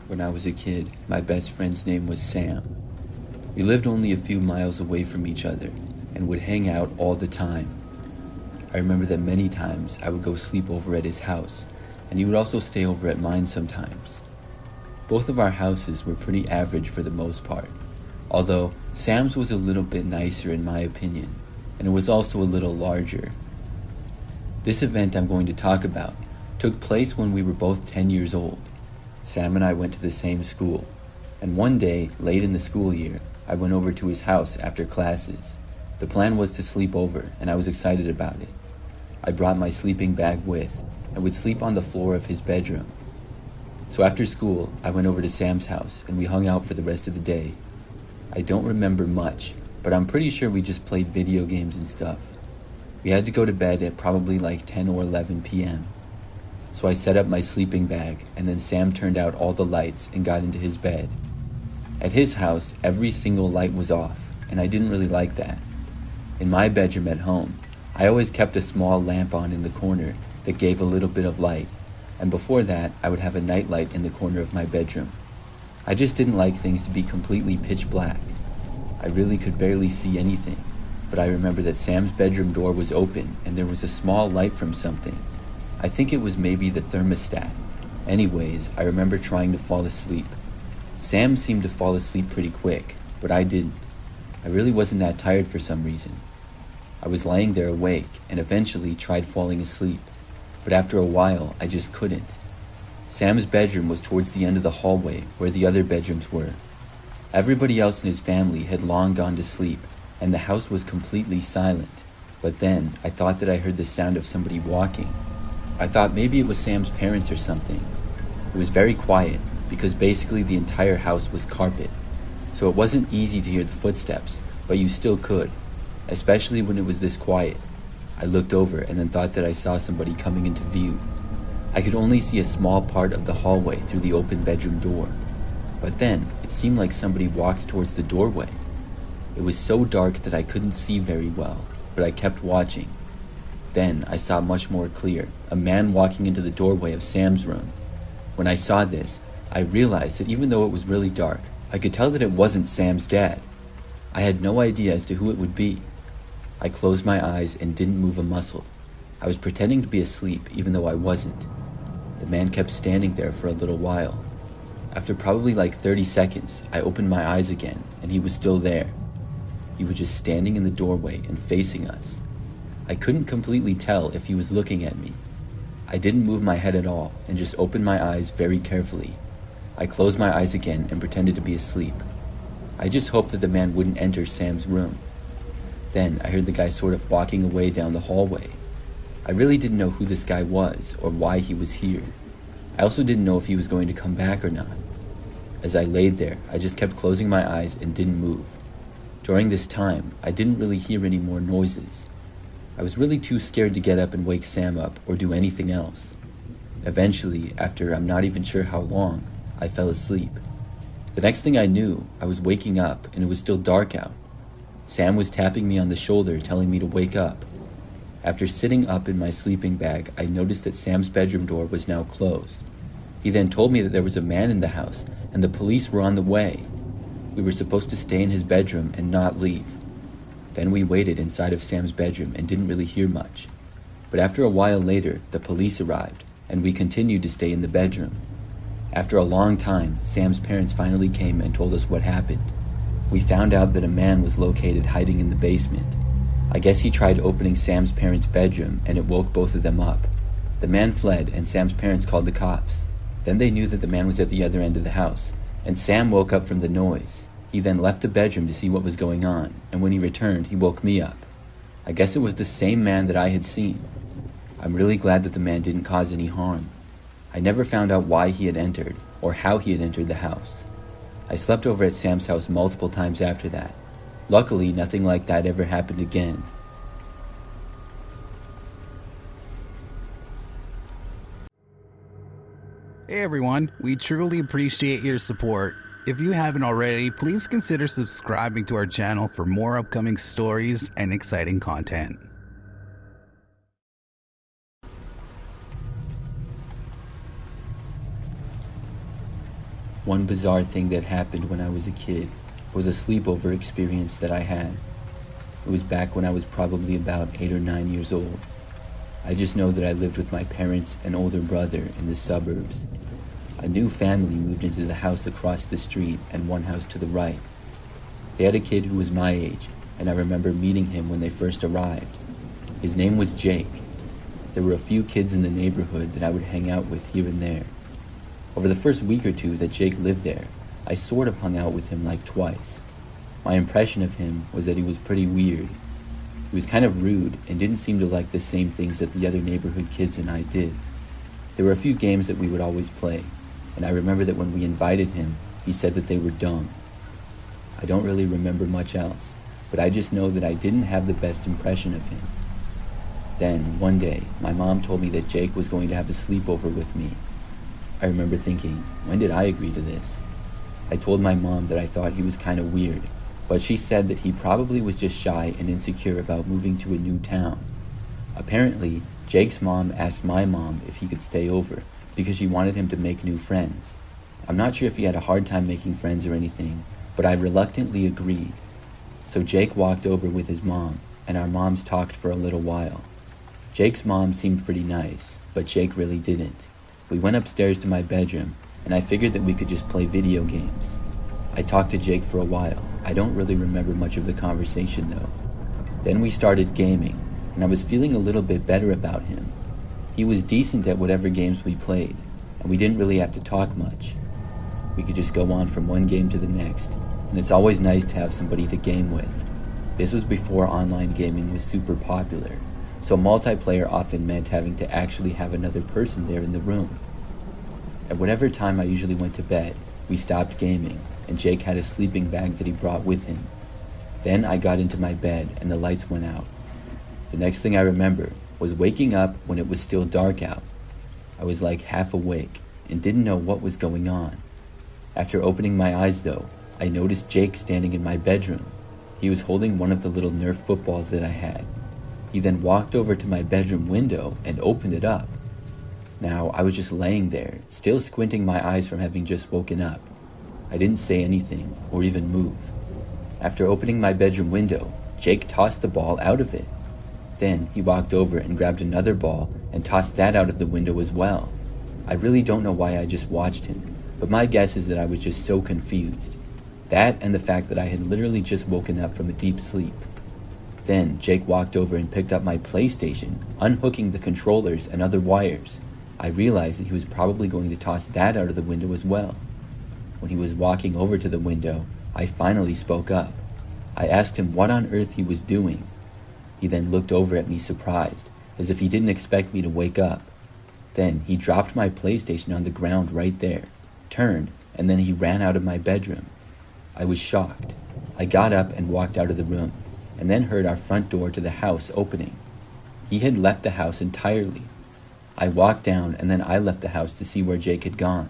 When I was a kid, my best friend's name was Sam. We lived only a few miles away from each other and would hang out all the time. I remember that many times I would go sleep over at his house, and he would also stay over at mine sometimes. Both of our houses were pretty average for the most part, although Sam's was a little bit nicer in my opinion, and it was also a little larger. This event I'm going to talk about took place when we were both 10 years old. Sam and I went to the same school, and one day, late in the school year, I went over to his house after classes. The plan was to sleep over, and I was excited about it. I brought my sleeping bag with, and would sleep on the floor of his bedroom. So after school, I went over to Sam's house, and we hung out for the rest of the day. I don't remember much, but I'm pretty sure we just played video games and stuff. We had to go to bed at probably like 10 or 11 p.m. So I set up my sleeping bag, and then Sam turned out all the lights and got into his bed. At his house, every single light was off, and I didn't really like that. In my bedroom at home, I always kept a small lamp on in the corner that gave a little bit of light, and before that, I would have a night light in the corner of my bedroom. I just didn't like things to be completely pitch black. I really could barely see anything, but I remember that Sam's bedroom door was open and there was a small light from something. I think it was maybe the thermostat. Anyways, I remember trying to fall asleep. Sam seemed to fall asleep pretty quick, but I didn't. I really wasn't that tired for some reason. I was lying there awake and eventually tried falling asleep, but after a while, I just couldn't. Sam's bedroom was towards the end of the hallway where the other bedrooms were. Everybody else in his family had long gone to sleep, and the house was completely silent. But then, I thought that I heard the sound of somebody walking. I thought maybe it was Sam's parents or something. It was very quiet, because basically the entire house was carpet. So it wasn't easy to hear the footsteps, but you still could, especially when it was this quiet. I looked over and then thought that I saw somebody coming into view. I could only see a small part of the hallway through the open bedroom door. But then, it seemed like somebody walked towards the doorway. It was so dark that I couldn't see very well, but I kept watching. Then, I saw much more clear, a man walking into the doorway of Sam's room. When I saw this, I realized that even though it was really dark, I could tell that it wasn't Sam's dad. I had no idea as to who it would be. I closed my eyes and didn't move a muscle. I was pretending to be asleep even though I wasn't. The man kept standing there for a little while. After probably like 30 seconds, I opened my eyes again, and he was still there. He was just standing in the doorway and facing us. I couldn't completely tell if he was looking at me. I didn't move my head at all and just opened my eyes very carefully. I closed my eyes again and pretended to be asleep. I just hoped that the man wouldn't enter Sam's room. Then I heard the guy sort of walking away down the hallway. I really didn't know who this guy was or why he was here. I also didn't know if he was going to come back or not. As I laid there, I just kept closing my eyes and didn't move. During this time, I didn't really hear any more noises. I was really too scared to get up and wake Sam up or do anything else. Eventually, after I'm not even sure how long, I fell asleep. The next thing I knew, I was waking up and it was still dark out. Sam was tapping me on the shoulder telling me to wake up. After sitting up in my sleeping bag, I noticed that Sam's bedroom door was now closed. He then told me that there was a man in the house and the police were on the way. We were supposed to stay in his bedroom and not leave. Then we waited inside of Sam's bedroom and didn't really hear much. But after a while later, the police arrived and we continued to stay in the bedroom. After a long time, Sam's parents finally came and told us what happened. We found out that a man was located hiding in the basement. I guess he tried opening Sam's parents' bedroom and it woke both of them up. The man fled and Sam's parents called the cops. Then they knew that the man was at the other end of the house, and Sam woke up from the noise. He then left the bedroom to see what was going on, and when he returned, he woke me up. I guess it was the same man that I had seen. I'm really glad that the man didn't cause any harm. I never found out why he had entered, or how he had entered the house. I slept over at Sam's house multiple times after that. Luckily, nothing like that ever happened again. Hey everyone, we truly appreciate your support. If you haven't already, please consider subscribing to our channel for more upcoming stories and exciting content. one bizarre thing that happened when I was a kid was a sleepover experience that I had. It was back when I was probably about 8 or 9 years old. I just know that I lived with my parents and older brother in the suburbs. A new family moved into the house across the street and one house to the right. They had a kid who was my age, and I remember meeting him when they first arrived. His name was Jake. There were a few kids in the neighborhood that I would hang out with here and there. Over the first week or two that Jake lived there, I sort of hung out with him like twice. My impression of him was that he was pretty weird. He was kind of rude and didn't seem to like the same things that the other neighborhood kids and I did. There were a few games that we would always play, and I remember that when we invited him, he said that they were dumb. I don't really remember much else, but I just know that I didn't have the best impression of him. Then, one day, my mom told me that Jake was going to have a sleepover with me. I remember thinking, when did I agree to this? I told my mom that I thought he was kind of weird, but she said that he probably was just shy and insecure about moving to a new town. Apparently, Jake's mom asked my mom if he could stay over because she wanted him to make new friends. I'm not sure if he had a hard time making friends or anything, but I reluctantly agreed. So Jake walked over with his mom, and our moms talked for a little while. Jake's mom seemed pretty nice, but Jake really didn't. We went upstairs to my bedroom, and I figured that we could just play video games. I talked to Jake for a while. I don't really remember much of the conversation though. Then we started gaming, and I was feeling a little bit better about him. He was decent at whatever games we played, and we didn't really have to talk much. We could just go on from one game to the next, and it's always nice to have somebody to game with. This was before online gaming was super popular, so multiplayer often meant having to actually have another person there in the room. At whatever time I usually went to bed, we stopped gaming, and Jake had a sleeping bag that he brought with him. Then I got into my bed and the lights went out. The next thing I remember was waking up when it was still dark out. I was like half awake and didn't know what was going on. After opening my eyes though, I noticed Jake standing in my bedroom. He was holding one of the little Nerf footballs that I had. He then walked over to my bedroom window and opened it up. Now, I was just laying there, still squinting my eyes from having just woken up. I didn't say anything or even move. After opening my bedroom window, Jake tossed the ball out of it. Then he walked over and grabbed another ball and tossed that out of the window as well. I really don't know why I just watched him, but my guess is that I was just so confused. That and the fact that I had literally just woken up from a deep sleep. Then Jake walked over and picked up my PlayStation, unhooking the controllers and other wires. I realized that he was probably going to toss that out of the window as well. When he was walking over to the window, I finally spoke up. I asked him what on earth he was doing. He then looked over at me surprised, as if he didn't expect me to wake up. Then he dropped my PlayStation on the ground right there, turned, and then he ran out of my bedroom. I was shocked. I got up and walked out of the room, and then heard our front door to the house opening. He had left the house entirely. I walked down and then I left the house to see where Jake had gone.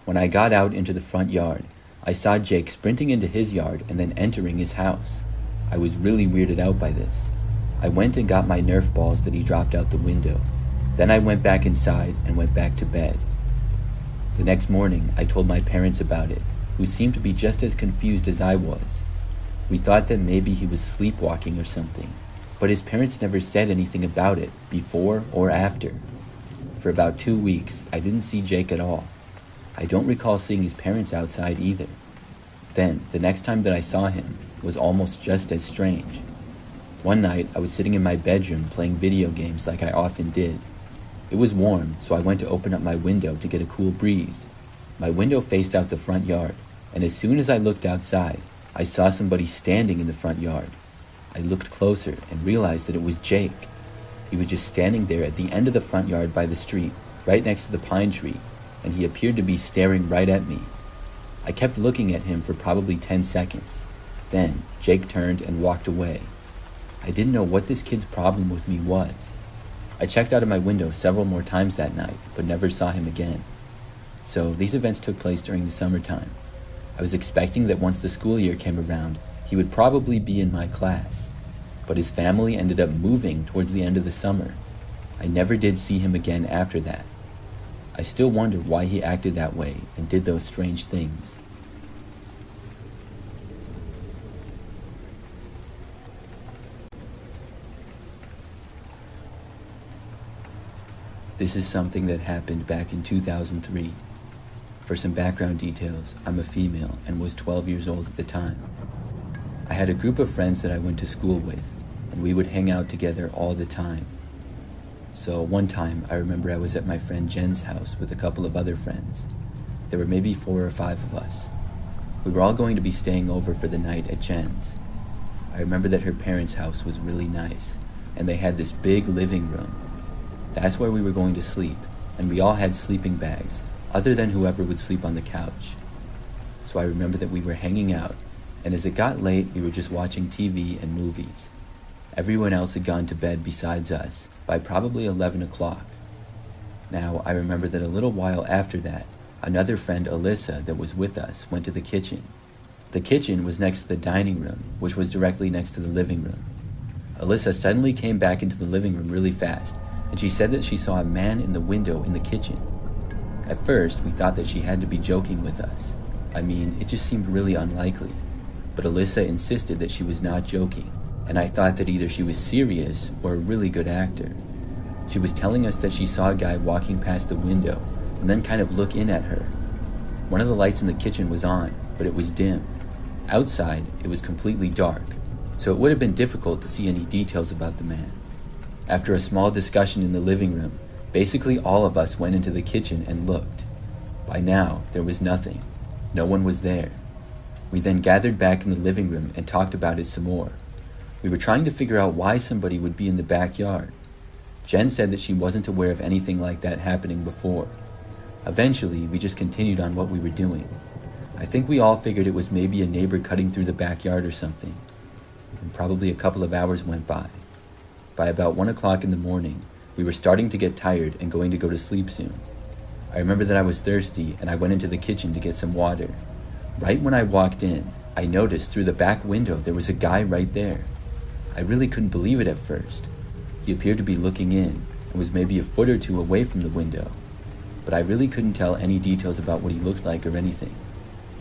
When I got out into the front yard, I saw Jake sprinting into his yard and then entering his house. I was really weirded out by this. I went and got my Nerf balls that he dropped out the window. Then I went back inside and went back to bed. The next morning, I told my parents about it, who seemed to be just as confused as I was. We thought that maybe he was sleepwalking or something, but his parents never said anything about it before or after. For about 2 weeks, I didn't see Jake at all. I don't recall seeing his parents outside either. Then, the next time that I saw him was almost just as strange. One night, I was sitting in my bedroom playing video games like I often did. It was warm, so I went to open up my window to get a cool breeze. My window faced out the front yard, and as soon as I looked outside, I saw somebody standing in the front yard. I looked closer and realized that it was Jake. He was just standing there at the end of the front yard by the street, right next to the pine tree, and he appeared to be staring right at me. I kept looking at him for probably 10 seconds. Then, Jake turned and walked away. I didn't know what this kid's problem with me was. I checked out of my window several more times that night, but never saw him again. So, these events took place during the summertime. I was expecting that once the school year came around, he would probably be in my class. But his family ended up moving towards the end of the summer. I never did see him again after that. I still wonder why he acted that way and did those strange things. This is something that happened back in 2003. For some background details, I'm a female and was 12 years old at the time. I had a group of friends that I went to school with, and we would hang out together all the time. So one time, I remember I was at my friend Jen's house with a couple of other friends. There were maybe 4 or 5 of us. We were all going to be staying over for the night at Jen's. I remember that her parents' house was really nice, and they had this big living room. That's where we were going to sleep, and we all had sleeping bags, other than whoever would sleep on the couch. So I remember that we were hanging out, and as it got late, we were just watching TV and movies. Everyone else had gone to bed besides us by probably 11 o'clock. Now, I remember that a little while after that, another friend, Alyssa, that was with us, went to the kitchen. The kitchen was next to the dining room, which was directly next to the living room. Alyssa suddenly came back into the living room really fast, and she said that she saw a man in the window in the kitchen. At first, we thought that she had to be joking with us. I mean, it just seemed really unlikely. But Alyssa insisted that she was not joking, and I thought that either she was serious or a really good actor. She was telling us that she saw a guy walking past the window and then kind of look in at her. One of the lights in the kitchen was on, but it was dim. Outside, it was completely dark, so it would have been difficult to see any details about the man. After a small discussion in the living room, basically all of us went into the kitchen and looked. By now, there was nothing. No one was there. We then gathered back in the living room and talked about it some more. We were trying to figure out why somebody would be in the backyard. Jen said that she wasn't aware of anything like that happening before. Eventually, we just continued on what we were doing. I think we all figured it was maybe a neighbor cutting through the backyard or something. And probably a couple of hours went by. By about 1 o'clock in the morning, we were starting to get tired and going to go to sleep soon. I remember that I was thirsty and I went into the kitchen to get some water. Right when I walked in, I noticed through the back window there was a guy right there. I really couldn't believe it at first. He appeared to be looking in and was maybe a foot or 2 away from the window, but I really couldn't tell any details about what he looked like or anything.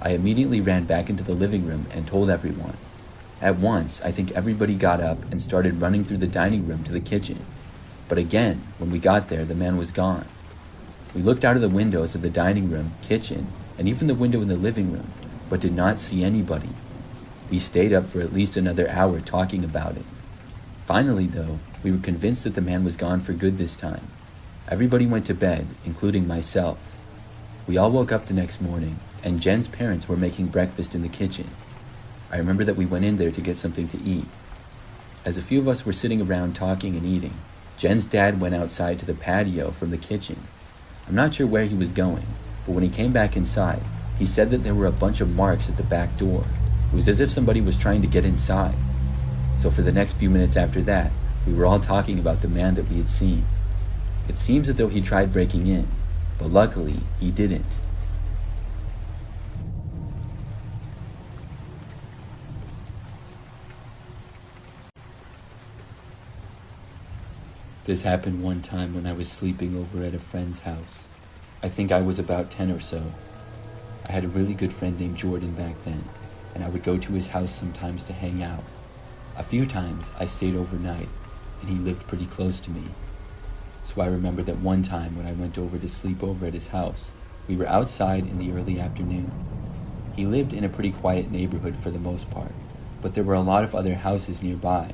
I immediately ran back into the living room and told everyone. At once, I think everybody got up and started running through the dining room to the kitchen. But again, when we got there, the man was gone. We looked out of the windows of the dining room, kitchen, and even the window in the living room, but did not see anybody. We stayed up for at least another hour talking about it. Finally, though, we were convinced that the man was gone for good this time. Everybody went to bed, including myself. We all woke up the next morning, and Jen's parents were making breakfast in the kitchen. I remember that we went in there to get something to eat. As a few of us were sitting around talking and eating, Jen's dad went outside to the patio from the kitchen. I'm not sure where he was going, but when he came back inside, he said that there were a bunch of marks at the back door. It was as if somebody was trying to get inside. So for the next few minutes after that, we were all talking about the man that we had seen. It seems as though he tried breaking in, but luckily he didn't. This happened one time when I was sleeping over at a friend's house. I think I was about 10 or so. I had a really good friend named Jordan back then, and I would go to his house sometimes to hang out. A few times I stayed overnight, and he lived pretty close to me. So I remember that one time when I went over to sleep over at his house, we were outside in the early afternoon. He lived in a pretty quiet neighborhood for the most part, but there were a lot of other houses nearby.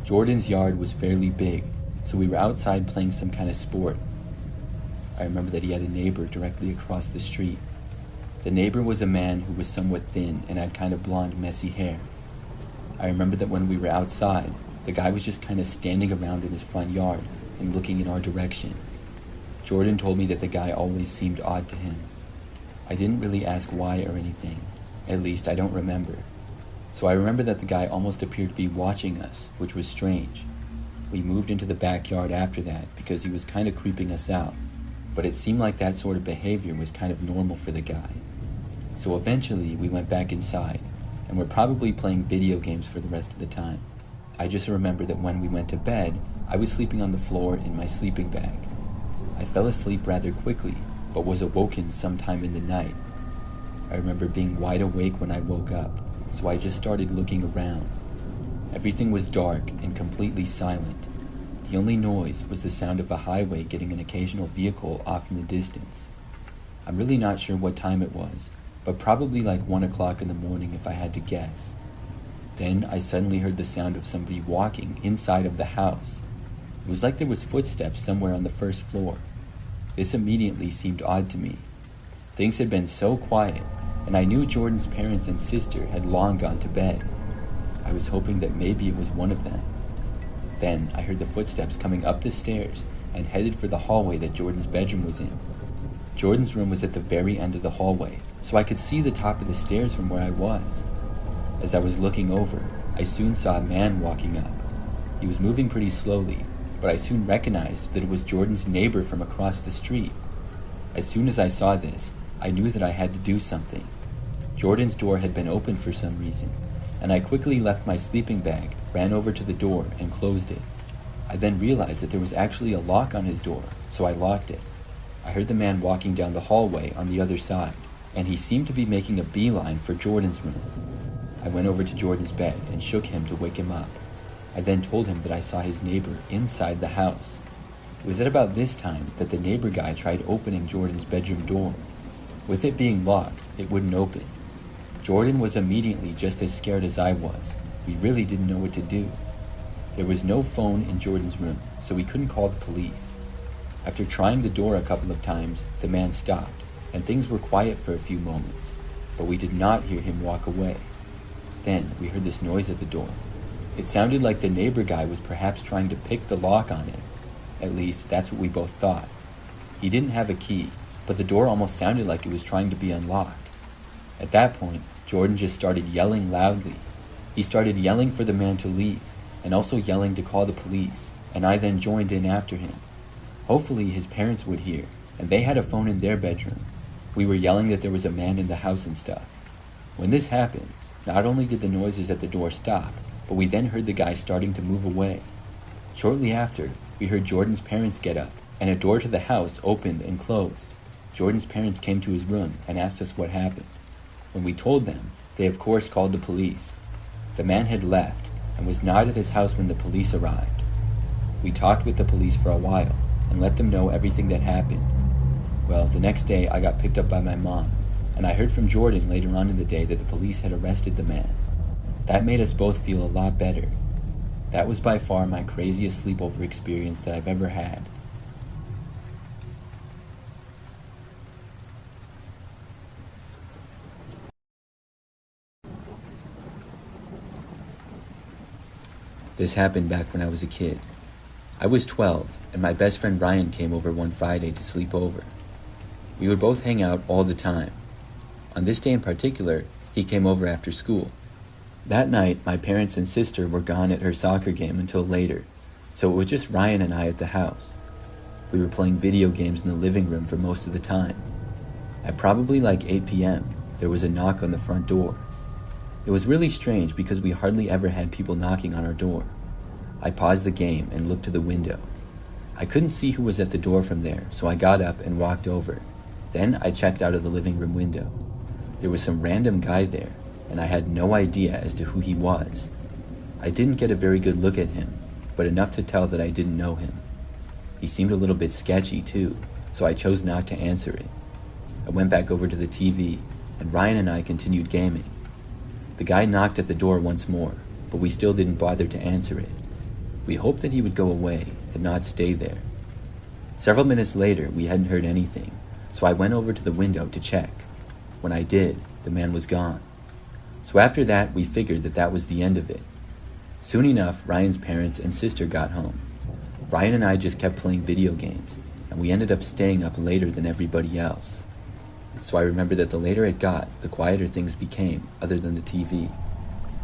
Jordan's yard was fairly big, so we were outside playing some kind of sport. I remember that he had a neighbor directly across the street. The neighbor was a man who was somewhat thin and had kind of blonde, messy hair. I remember that when we were outside, the guy was just kind of standing around in his front yard and looking in our direction. Jordan told me that the guy always seemed odd to him. I didn't really ask why or anything. At least I don't remember. So I remember that the guy almost appeared to be watching us, which was strange. We moved into the backyard after that because he was kind of creeping us out, but it seemed like that sort of behavior was kind of normal for the guy. So eventually we went back inside, and were probably playing video games for the rest of the time. I just remember that when we went to bed, I was sleeping on the floor in my sleeping bag. I fell asleep rather quickly, but was awoken sometime in the night. I remember being wide awake when I woke up, so I just started looking around. Everything was dark and completely silent. The only noise was the sound of a highway getting an occasional vehicle off in the distance. I'm really not sure what time it was, but probably like 1 o'clock in the morning if I had to guess. Then I suddenly heard the sound of somebody walking inside of the house. It was like there was footsteps somewhere on the first floor. This immediately seemed odd to me. Things had been so quiet, and I knew Jordan's parents and sister had long gone to bed. I was hoping that maybe it was one of them. Then I heard the footsteps coming up the stairs and headed for the hallway that Jordan's bedroom was in. Jordan's room was at the very end of the hallway, so I could see the top of the stairs from where I was. As I was looking over, I soon saw a man walking up. He was moving pretty slowly, but I soon recognized that it was Jordan's neighbor from across the street. As soon as I saw this, I knew that I had to do something. Jordan's door had been opened for some reason, and I quickly left my sleeping bag, ran over to the door, and closed it. I then realized that there was actually a lock on his door, so I locked it. I heard the man walking down the hallway on the other side, and he seemed to be making a beeline for Jordan's room. I went over to Jordan's bed and shook him to wake him up. I then told him that I saw his neighbor inside the house. It was at about this time that the neighbor guy tried opening Jordan's bedroom door. With it being locked, it wouldn't open. Jordan was immediately just as scared as I was. We really didn't know what to do. There was no phone in Jordan's room, so we couldn't call the police. After trying the door a couple of times, the man stopped, and things were quiet for a few moments, but we did not hear him walk away. Then we heard this noise at the door. It sounded like the neighbor guy was perhaps trying to pick the lock on it. At least, that's what we both thought. He didn't have a key, but the door almost sounded like it was trying to be unlocked. At that point, Jordan just started yelling loudly. He started yelling for the man to leave, and also yelling to call the police, and I then joined in after him. Hopefully his parents would hear, and they had a phone in their bedroom. We were yelling that there was a man in the house and stuff. When this happened, not only did the noises at the door stop, but we then heard the guy starting to move away. Shortly after, we heard Jordan's parents get up, and a door to the house opened and closed. Jordan's parents came to his room and asked us what happened. When we told them, they of course called the police. The man had left and was not at his house when the police arrived. We talked with the police for a while and let them know everything that happened. Well, the next day I got picked up by my mom, and I heard from Jordan later on in the day that the police had arrested the man. That made us both feel a lot better. That was by far my craziest sleepover experience that I've ever had. This happened back when I was a kid. I was 12, and my best friend Ryan came over one Friday to sleep over. We would both hang out all the time. On this day in particular, he came over after school. That night, my parents and sister were gone at her soccer game until later, so it was just Ryan and I at the house. We were playing video games in the living room for most of the time. At probably like 8 p.m., there was a knock on the front door. It was really strange because we hardly ever had people knocking on our door. I paused the game and looked to the window. I couldn't see who was at the door from there, so I got up and walked over. Then I checked out of the living room window. There was some random guy there, and I had no idea as to who he was. I didn't get a very good look at him, but enough to tell that I didn't know him. He seemed a little bit sketchy too, so I chose not to answer it. I went back over to the TV, and Ryan and I continued gaming. The guy knocked at the door once more, but we still didn't bother to answer it. We hoped that he would go away and not stay there. Several minutes later, we hadn't heard anything, so I went over to the window to check. When I did, the man was gone. So after that, we figured that that was the end of it. Soon enough, Ryan's parents and sister got home. Ryan and I just kept playing video games, and we ended up staying up later than everybody else. So I remember that the later it got, the quieter things became, other than the TV.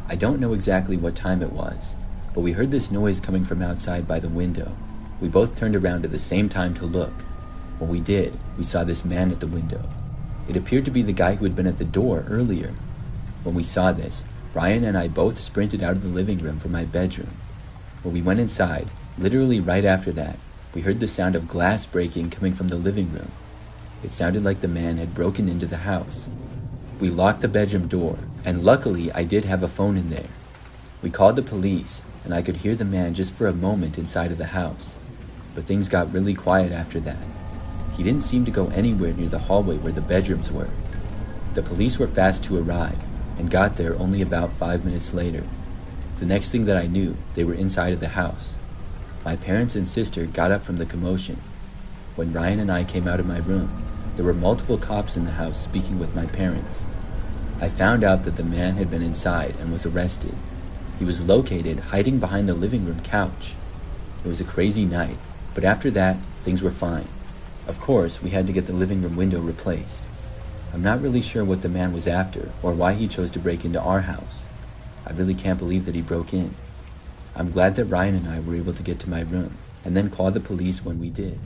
I don't know exactly what time it was, but we heard this noise coming from outside by the window. We both turned around at the same time to look. When we did, we saw this man at the window. It appeared to be the guy who had been at the door earlier. When we saw this, Ryan and I both sprinted out of the living room for my bedroom. When we went inside, literally right after that, We heard the sound of glass breaking coming from the living room. It sounded like the man had broken into the house. We locked the bedroom door, and luckily I did have a phone in there. We called the police, and I could hear the man just for a moment inside of the house. But things got really quiet after that. He didn't seem to go anywhere near the hallway where the bedrooms were. The police were fast to arrive, and got there only about 5 minutes later. The next thing that I knew, they were inside of the house. My parents and sister got up from the commotion. When Ryan and I came out of my room, there were multiple cops in the house speaking with my parents. I found out that the man had been inside and was arrested. He was located hiding behind the living room couch. It was a crazy night, but after that, things were fine. Of course, we had to get the living room window replaced. I'm not really sure what the man was after or why he chose to break into our house. I really can't believe that he broke in. I'm glad that Ryan and I were able to get to my room and then call the police when we did.